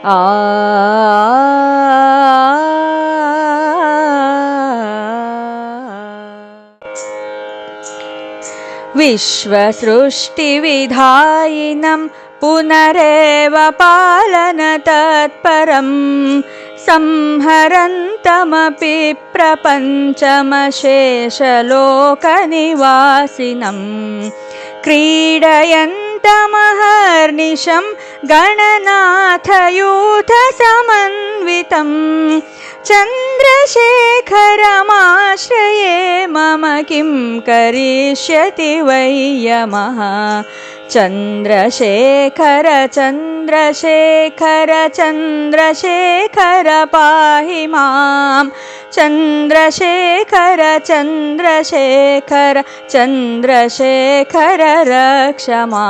ಆ विश्वसृष्टिविधायिनं पुनरेव पालनतत्परं संहरन्तमपि प्रपञ्चमशेषलोकनिवासिनं क्रीडयन्तमहर्निशं गणनाथयूथसमन्वितं चन्द्रशेखरमाश्रये मम किं करिष्यति वै यमः चन्द्रशेखर चन्द्रशेखर चन्द्रशेखर पाहि मां चन्द्रशेखर चन्द्रशेखर चन्द्रशेखर रक्ष माम्।